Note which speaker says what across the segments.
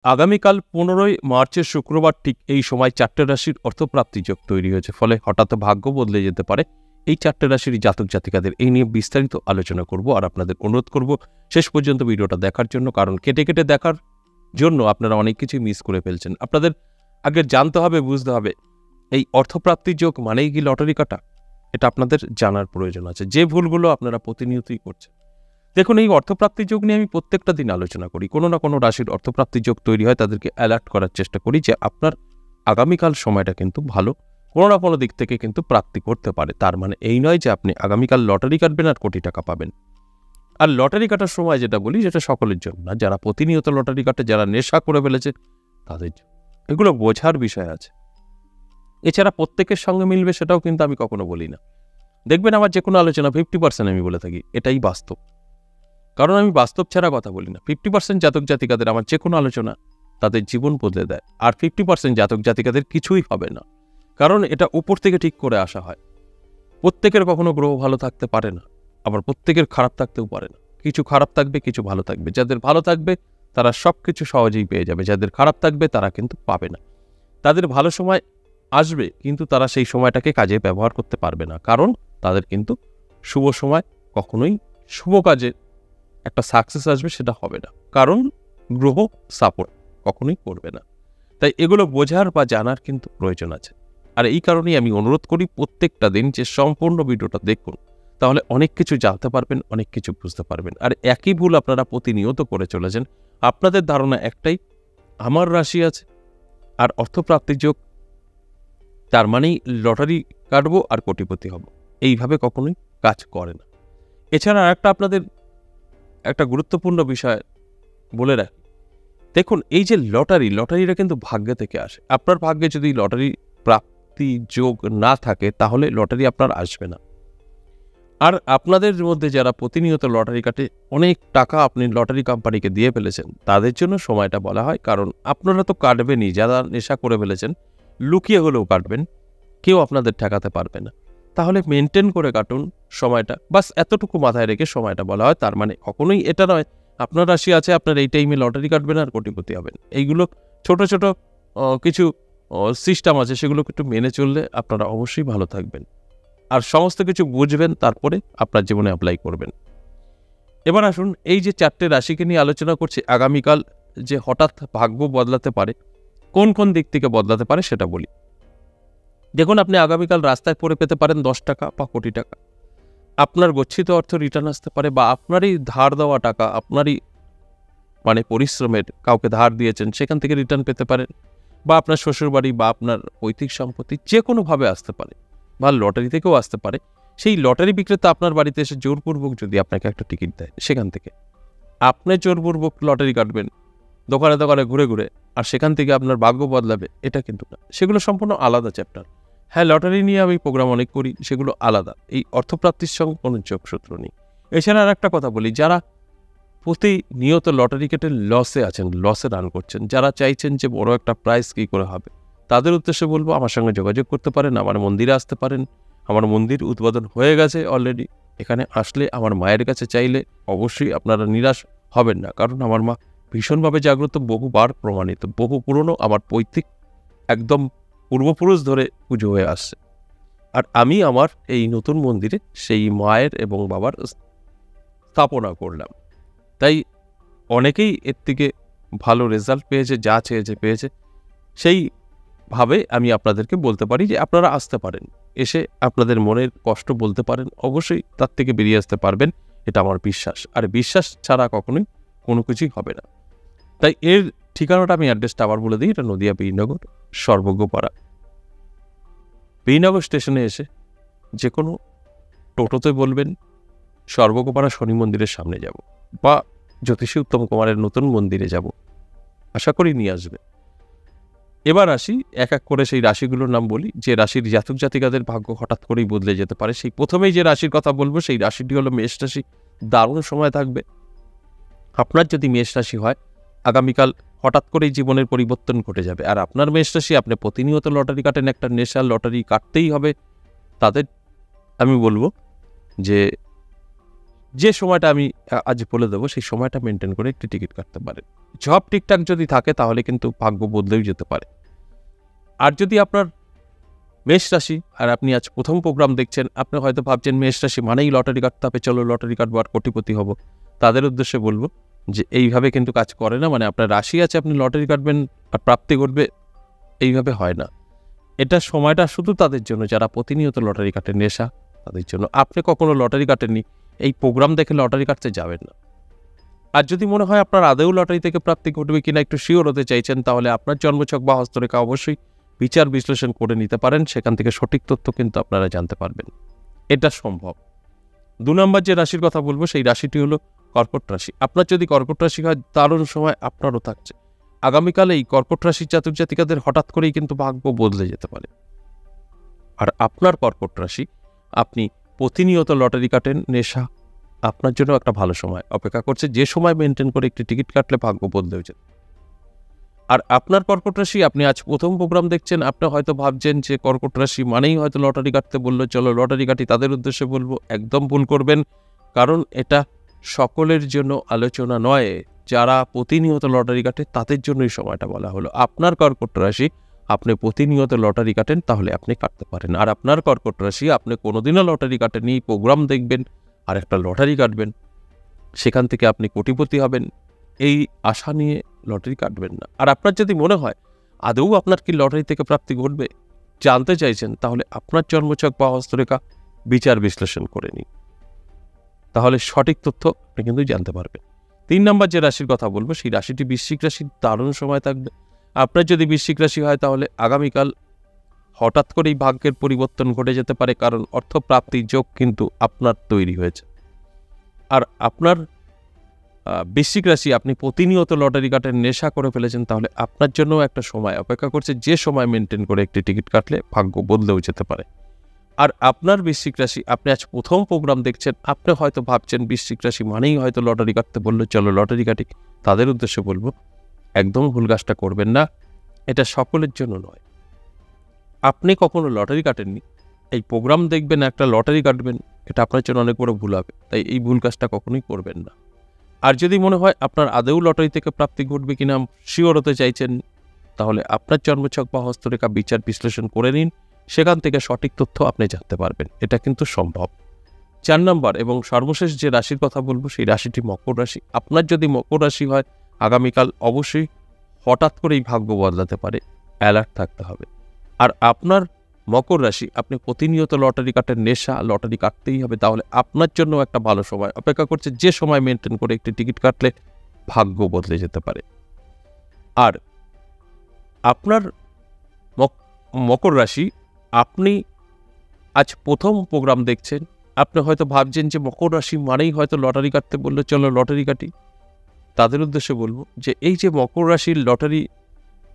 Speaker 1: আগামীকাল 15ই মার্চের শুক্রবার ঠিক এই সময় 4টে রাশির অর্থপ্রাপ্তি যোগ তৈরি হয়েছে, ফলে হঠাৎ ভাগ্য বদলে যেতে পারে এই 4টে রাশির জাতক জাতিকাদের। এই নিয়ে বিস্তারিত আলোচনা করব, আর আপনাদের অনুরোধ করব শেষ পর্যন্ত ভিডিওটা দেখার জন্য, কারণ কেটে কেটে দেখার জন্য আপনারা অনেক কিছুই মিস করে ফেলছেন। আপনাদের আগে জানতে হবে, বুঝতে হবে এই অর্থপ্রাপ্তি যোগ মানেই কি লটারি কাটা, এটা আপনাদের জানার প্রয়োজন আছে। যে ভুলগুলো আপনারা প্রতিনিয়তই করছেন। দেখুন, এই অর্থপ্রাপ্তি যোগ নিয়ে আমি প্রত্যেকটা দিন আলোচনা করি। কোনো না কোনো রাশির অর্থপ্রাপ্তি যোগ তৈরি হয়, তাদেরকে অ্যালার্ট করার চেষ্টা করি যে আপনার আগামীকাল সময়টা কিন্তু ভালো, কোনো না কোনো দিক থেকে কিন্তু প্রাপ্তি করতে পারে। তার মানে এই নয় যে আপনি আগামীকাল লটারি কাটবেন আর কোটি টাকা পাবেন। আর লটারি কাটার সময় যেটা বলি, যেটা সকলের জন্য না, যারা প্রতিনিয়ত লটারি কাটে, যারা নেশা করে ফেলেছে তাদের জন্য। এগুলো বোঝার বিষয় আছে। এছাড়া প্রত্যেকের সঙ্গে মিলবে সেটাও কিন্তু আমি কখনো বলি না। দেখবেন আমার যে কোনো আলোচনা 50% আমি বলে থাকি, এটাই বাস্তব। কারণ আমি বাস্তব ছাড়া কথা বলি না। 50% জাতক জাতিকাদের আমার যে কোনো আলোচনা তাদের জীবন বদলে দেয়, আর 50% জাতক জাতিকাদের কিছুই হবে না। কারণ এটা উপর থেকে ঠিক করে আসা হয়। প্রত্যেকের কখনো গ্রহ ভালো থাকতে পারে না, আবার প্রত্যেকের খারাপ থাকতেও পারে না। কিছু খারাপ থাকবে, কিছু ভালো থাকবে। যাদের ভালো থাকবে তারা সব কিছু সহজেই পেয়ে যাবে, যাদের খারাপ থাকবে তারা কিন্তু পাবে না। তাদের ভালো সময় আসবে, কিন্তু তারা সেই সময়টাকে কাজে ব্যবহার করতে পারবে না, কারণ তাদের কিন্তু শুভ সময় কখনোই শুভ কাজে একটা সাকসেস আসবে সেটা হবে না, কারণ গ্রহ সাপোর্ট কখনোই করবে না। তাই এগুলো বোঝার বা জানার কিন্তু প্রয়োজন আছে। আর এই কারণেই আমি অনুরোধ করি প্রত্যেকটা দিন যে সম্পূর্ণ ভিডিওটা দেখুন, তাহলে অনেক কিছু জানতে পারবেন, অনেক কিছু বুঝতে পারবেন। আর একই ভুল আপনারা প্রতিনিয়ত করে চলেছেন। আপনাদের ধারণা একটাই, আমার রাশি আছে আর অর্থপ্রাপ্তির যোগ, তার মানেই লটারি কাটবো আর কোটিপতি হব। এইভাবে কখনোই কাজ করে না। এছাড়া একটা আপনাদের একটা গুরুত্বপূর্ণ বিষয় বলে রাখি, দেখুন এই যে লটারিটা কিন্তু ভাগ্য থেকে আসে। আপনার ভাগ্যে যদি লটারি প্রাপ্তি যোগ না থাকে, তাহলে লটারি আপনার আসবে না। আর আপনাদের মধ্যে যারা প্রতিনিয়ত লটারি কাটে, অনেক টাকা আপনি লটারি কোম্পানিকে দিয়ে ফেলেছেন, তাদের জন্য সময়টা বলা হয়। কারণ আপনারা তো কাটবেনই, যারা নেশা করে ফেলেছেন লুকিয়ে হলেও কাটবেন, কেউ আপনাদের ঠেকাতে পারবে না। তাহলে মেনটেন করে কাটুন সময়টা, বাস এতটুকু মাথায় রেখে সময়টা বলা হয়। তার মানে কখনোই এটা নয় আপনার রাশি আছে, আপনার এই টাইমে লটারি কাটবেন আর কোটিপতি হবেন। এইগুলো ছোট ছোট কিছু সিস্টেম আছে, সেগুলোকে একটু মেনে চললে আপনারা অবশ্যই ভালো থাকবেন, আর সমস্ত কিছু বুঝবেন, তারপরে আপনার জীবনে অ্যাপ্লাই করবেন। এবার আসুন, এই যে 4টে রাশিকে নিয়ে আলোচনা করছি, আগামীকাল যে হঠাৎ ভাগ্য বদলাতে পারে, কোন কোন দিক থেকে বদলাতে পারে সেটা বলি। দেখুন, আপনি আগামীকাল রাস্তায় পড়ে পেতে পারেন 10 টাকা বা কোটি টাকা। আপনার গচ্ছিত অর্থ রিটার্ন আসতে পারে, বা আপনারই ধার দেওয়া টাকা, আপনারই মানে পরিশ্রমের কাউকে ধার দিয়েছেন, সেখান থেকে রিটার্ন পেতে পারেন, বা আপনার শ্বশুরবাড়ি বা আপনার পৈতৃক সম্পত্তি যে কোনোভাবে আসতে পারে, বা লটারি থেকেও আসতে পারে। সেই লটারি বিক্রেতা আপনার বাড়িতে এসে জোরপূর্বক যদি আপনাকে একটা টিকিট দেয়, সেখান থেকে আপনি জোরপূর্বক লটারি কাটবেন দোকানে দোকানে ঘুরে ঘুরে, আর সেখান থেকে আপনার ভাগ্য বদলাবে, এটা কিন্তু না। সেগুলো সম্পূর্ণ আলাদা চ্যাপ্টার। হ্যাঁ, লটারি নিয়ে আমি প্রোগ্রাম অনেক করি, সেগুলো আলাদা। এই অর্থপ্রাপ্তির সঙ্গে কোনো যোগসূত্র নেই। এছাড়া আর একটা কথা বলি, যারা প্রতিনিয়ত লটারি কেটে লসে আছেন, লসে রান করছেন, যারা চাইছেন যে বড় একটা প্রাইজ কী করে হবে, তাদের উদ্দেশ্যে বলবো আমার সঙ্গে যোগাযোগ করতে পারেন, আমার মন্দিরে আসতে পারেন। আমার মন্দির উদ্বোধন হয়ে গেছে অলরেডি। এখানে আসলে আমার মায়ের কাছে চাইলে অবশ্যই আপনারা নিরাশ হবেন না, কারণ আমার মা ভীষণভাবে জাগ্রত, বহুবার প্রমাণিত, বহু পুরনো, আমার পৈতৃক একদম পূর্বপুরুষ ধরে পুজো হয়ে আসছে। আর আমি আমার এই নতুন মন্দিরে সেই মায়ের এবং বাবার স্থাপনা করলাম। তাই অনেকেই এর থেকে ভালো রেজাল্ট পেয়েছে, যা চেয়েছে পেয়েছে। সেইভাবে আমি আপনাদেরকে বলতে পারি যে আপনারা আসতে পারেন, এসে আপনাদের মনের কষ্ট বলতে পারেন, অবশ্যই তার থেকে বেরিয়ে আসতে পারবেন, এটা আমার বিশ্বাস। আর বিশ্বাস ছাড়া কখনোই কোনো কিছুই হবে না। তাই এর ঠিকানাটা আমি অ্যাড্রেসটা আবার বলে দিই, এটা নদিয়া বীরনগর সর্বজ্ঞপাড়া। বীরনগর স্টেশনে এসে যে কোনো টোটোতে বলবেন সর্বজ্ঞপাড়া শনি মন্দিরের সামনে যাব, বা জ্যোতিষী উত্তম কুমারের নতুন মন্দিরে যাব, আশা করি নিয়ে আসবে। এবার আসি, এক এক করে সেই রাশিগুলোর নাম বলি, যে রাশির জাতক জাতিকাদের ভাগ্য হঠাৎ করেই বদলে যেতে পারে। সেই প্রথমেই যে রাশির কথা বলবো, সেই রাশিটি হলো মেষ রাশি। দারুণ সময় থাকবে। আপনার যদি মেষ রাশি হয়, আগামীকাল হঠাৎ করেই জীবনের পরিবর্তন ঘটে যাবে। আর আপনার মেষ রাশি, আপনি প্রতিনিয়ত লটারি কাটেন, একটা নেশার লটারি কাটতেই হবে, তাদের আমি বলবো যে যে সময়টা আমি আজ বলে দেবো সেই সময়টা মেনটেন করে একটি টিকিট কাটতে পারেন। সব ঠিকঠাক যদি থাকে তাহলে কিন্তু ভাগ্য বদলেও যেতে পারে। আর যদি আপনার মেষ রাশি আর আপনি আজ প্রথম প্রোগ্রাম দেখছেন, আপনি হয়তো ভাবছেন মেষ রাশি মানেই লটারি কাটতে হবে, চলো লটারি কাটবো আর কোটিপতি হব। তাদের উদ্দেশ্যে বলবো যে এইভাবে কিন্তু কাজ করে না। মানে আপনার রাশি আছে, আপনি লটারি কাটবেন আর প্রাপ্তি ঘটবে, এইভাবে হয় না। এটা সময়টা শুধু তাদের জন্য যারা প্রতিনিয়ত লটারি কাটে, নেশা তাদের জন্য। আপনি কখনো লটারি কাটেননি, এই প্রোগ্রাম দেখে লটারি কাটতে যাবেন না। আর যদি মনে হয় আপনার আদৌ লটারি থেকে প্রাপ্তি ঘটবে কিনা একটু শিওর হতে চাইছেন, তাহলে আপনার জন্মছক বা হস্তরেখা অবশ্যই বিচার বিশ্লেষণ করে নিতে পারেন। সেখান থেকে সঠিক তথ্য কিন্তু আপনারা জানতে পারবেন। এটা সম্ভব। 2 নম্বর যে রাশির কথা বলবো সেই রাশিটি হলো কর্কট রাশি। আপনার যদি কর্কট রাশি হয়, দারুণ সময় আপনারও থাকছে। আগামীকালে এই কর্কট রাশির জাতক জাতিকাদের হঠাৎ করেই কিন্তু ভাগ্য বদলে যেতে পারে। আর আপনার কর্কট রাশি, আপনি প্রতিনিয়ত লটারি কাটেন, নেশা, আপনার জন্য একটা ভালো সময় অপেক্ষা করছে। যে সময় মেনটেন করে একটি টিকিট কাটলে ভাগ্য বদলেও যেত। আর আপনার কর্কট রাশি, আপনি আজ প্রথম প্রোগ্রাম দেখছেন, আপনি হয়তো ভাবছেন যে কর্কট রাশি মানেই হয়তো লটারি কাটতে বললো, চলো লটারি কাটি। তাদের উদ্দেশ্যে বলবো একদম ভুল করবেন, কারণ এটা সকলের জন্য আলোচনা নয়। যারা প্রতিনিয়ত লটারি কাটে তাদের জন্য এই সময়টা বলা হলো। আপনার কর্কট রাশি, আপনি প্রতিনিয়ত লটারি কাটেন, তাহলে আপনি কাটতে পারেন। আর আপনার কর্কট রাশি, আপনি কোনোদিনও লটারি কাটেননি, প্রোগ্রাম দেখবেন আর একটা লটারি কাটবেন, সেখান থেকে আপনি কোটিপতি হবেন, এই আশা নিয়ে লটারি কাটবেন না। আর আপনার যদি মনে হয় আদৌ আপনার কি লটারি থেকে প্রাপ্তি ঘটবে জানতে চাইছেন, তাহলে আপনার জন্মছক বা হস্তরেখা বিচার বিশ্লেষণ করে নিন, তাহলে সঠিক তথ্য আপনি কিন্তু জানতে পারবেন। 3 নম্বর যে রাশির কথা বলবো সেই রাশিটি বৃশ্চিক রাশি। দারুণ সময় থাকবে। আপনার যদি বৃশ্চিক রাশি হয়, তাহলে আগামীকাল হঠাৎ করেই ভাগ্যের পরিবর্তন ঘটে যেতে পারে, কারণ অর্থপ্রাপ্তির যোগ কিন্তু আপনার তৈরি হয়েছে। আর আপনার বৃশ্চিক রাশি, আপনি প্রতিনিয়ত লটারি কাটেন, নেশা করে ফেলেছেন, তাহলে আপনার জন্য একটা সময় অপেক্ষা করছে। যে সময় মেনটেন করে একটি টিকিট কাটলে ভাগ্য বদলেও যেতে পারে। আর আপনার বৃশ্চিক রাশি, আপনি আজ প্রথম প্রোগ্রাম দেখছেন, আপনি হয়তো ভাবছেন বৃশ্চিক রাশি মানেই হয়তো লটারি কাটতে বললো, চলো লটারি কাটি। তাদের উদ্দেশ্যে বলবো একদম ভুল কাজটা করবেন না, এটা সকলের জন্য নয়। আপনি কখনো লটারি কাটেননি, এই প্রোগ্রাম দেখবেন একটা লটারি কাটবেন, এটা আপনার জন্য অনেক বড় ভুল হবে। তাই এই ভুল কাজটা কখনোই করবেন না। আর যদি মনে হয় আপনার আদৌ লটারি থেকে প্রাপ্তি ঘটবে কিনা শিওর হতে চাইছেন, তাহলে আপনার জন্মছক বা হস্তরেখা বিচার বিশ্লেষণ করে নিন, সেখান থেকে সঠিক তথ্য আপনি জানতে পারবেন। এটা কিন্তু সম্ভব। 4 নম্বর এবং সর্বশেষ যে রাশির কথা বলবো সেই রাশিটি মকর রাশি। আপনার যদি মকর রাশি হয়, আগামীকাল অবশ্যই হঠাৎ করেই ভাগ্য বদলাতে পারে, অ্যালার্ট থাকতে হবে। আর আপনার মকর রাশি, আপনি প্রতিনিয়ত লটারি কাটেন, নেশা, লটারি কাটতেই হবে, তাহলে আপনার জন্য একটা ভালো সময় অপেক্ষা করছে। যে সময় মেনটেন করে একটি টিকিট কাটলে ভাগ্য বদলে যেতে পারে। আর আপনার মকর রাশি, আপনি আজ প্রথম প্রোগ্রাম দেখছেন, আপনি হয়তো ভাবছেন যে মকর রাশি মানেই হয়তো লটারি কাটতে বললো, চলো লটারি কাটি। তাদের উদ্দেশ্যে বলবো যে এই যে মকর রাশির লটারি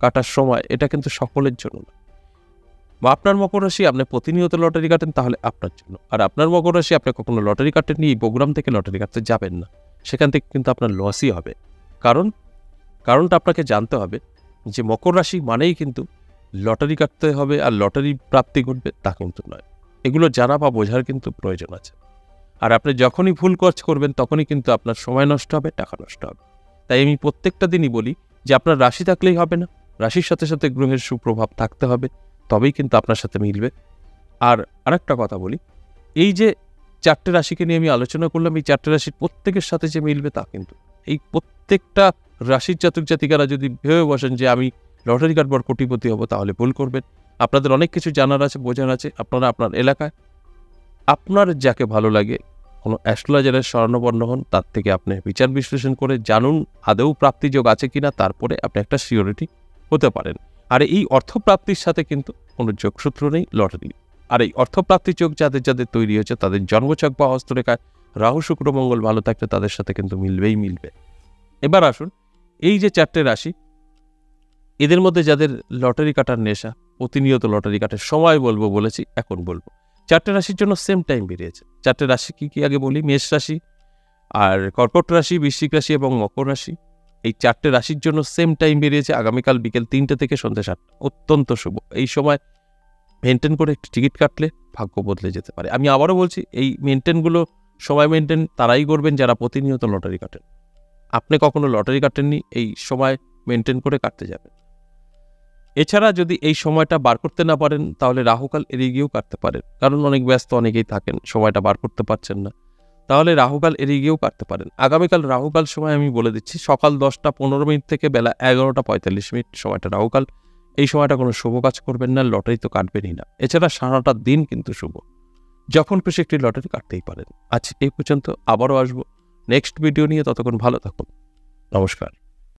Speaker 1: কাটার সময়, এটা কিন্তু সকলের জন্য না। বা আপনার মকর রাশি, আপনি প্রতিনিয়ত লটারি কাটেন, তাহলে আপনার জন্য। আর আপনার মকর রাশি, আপনি কখনো লটারি কাটেননি, এই প্রোগ্রাম থেকে লটারি কাটতে যাবেন না, সেখান থেকে কিন্তু আপনার লসই হবে। কারণটা আপনাকে জানতে হবে যে মকর রাশি মানেই কিন্তু লটারি কাটতে হবে আর লটারি প্রাপ্তি ঘটবে, তা কিন্তু নয়। এগুলো জানা বা বোঝার কিন্তু প্রয়োজন আছে। আর আপনি যখনই ভুল কাজ করবেন, তখনই কিন্তু আপনার সময় নষ্ট হবে, টাকা নষ্ট হবে। তাই আমি প্রত্যেকটা দিনই বলি যে আপনার রাশি থাকলেই হবে না, রাশির সাথে সাথে গ্রহের সুপ্রভাব থাকতে হবে, তবেই কিন্তু আপনার সাথে মিলবে। আর আরেকটা কথা বলি, এই যে 4টে রাশিকে নিয়ে আমি আলোচনা করলাম, এই 4টে রাশির প্রত্যেকের সাথে যে মিলবে তা কিন্তু, এই প্রত্যেকটা রাশির জাতক জাতিকারা যদি ভেবে বসেন যে আমি লটারি কাটবার কোটিপতি হব, তাহলে ভুল করবেন। আপনাদের অনেক কিছু জানার আছে, বোঝার আছে। আপনারা আপনার এলাকায় আপনার যাকে ভালো লাগে কোনো অ্যাস্ট্রোলজারের শরণাপন্ন হন, তার থেকে আপনি বিচার বিশ্লেষণ করে জানুন আদৌ প্রাপ্তিযোগ আছে কিনা, তারপরে আপনি একটা সিওরিটি হতে পারেন। আর এই অর্থপ্রাপ্তির সাথে কিন্তু কোনো যোগসূত্র নেই লটারি। আর এই অর্থপ্রাপ্তির যোগ যাদের যাদের তৈরি হয়েছে, তাদের জন্মছক বা হস্তরেখায় রাহু শুক্র মঙ্গল ভালো থাকলে তাদের সাথে কিন্তু মিলবেই মিলবে। এবার আসুন, এই যে 4টে রাশি, এদের মধ্যে যাদের লটারি কাটার নেশা, প্রতিনিয়ত লটারি কাটার সময় বলবো বলেছি, এখন বলবো 4টে রাশির জন্য সেম টাইম বেরিয়েছে। 4টে রাশি কি কি আগে বলি। মেষ রাশি, আর কর্কট রাশি, বৃশ্চিক রাশি এবং মকর রাশি, এই 4টে রাশির জন্য সেম টাইম বেরিয়েছে আগামীকাল বিকেল 3টে থেকে সন্ধ্যা 7টা। অত্যন্ত শুভ। এই সময় মেনটেন করে একটি টিকিট কাটলে ভাগ্য বদলে যেতে পারে। আমি আবারও বলছি, এই মেনটেনগুলো সময় মেনটেন তারাই করবেন যারা প্রতিনিয়ত লটারি কাটেন। আপনি কখনো লটারি কাটেননি, এই সময় মেনটেন করে কাটতে যাবেন। এছাড়া যদি এই সময়টা বার করতে না পারেন তাহলে রাহুকাল এড়িয়ে গিয়েও কাটতে পারেন, কারণ অনেক ব্যস্ত অনেকেই থাকেন, সময়টা বার করতে পারছেন না, তাহলে রাহুকাল এড়িয়ে গিয়েও কাটতে পারেন। আগামীকাল রাহুকাল সময় আমি বলে দিচ্ছি, সকাল 10:15 থেকে বেলা 11:45 সময়টা রাহুকাল। এই সময়টা কোনো শুভ কাজ করবেন না, লটারি তো কাটবেনই না। এছাড়া সারাটা দিন কিন্তু শুভ, যখন খুশি একটি লটারি কাটতেই পারেন। আজ এই পর্যন্ত, আবারও আসবো নেক্সট ভিডিও নিয়ে। ততক্ষণ ভালো থাকুন, নমস্কার।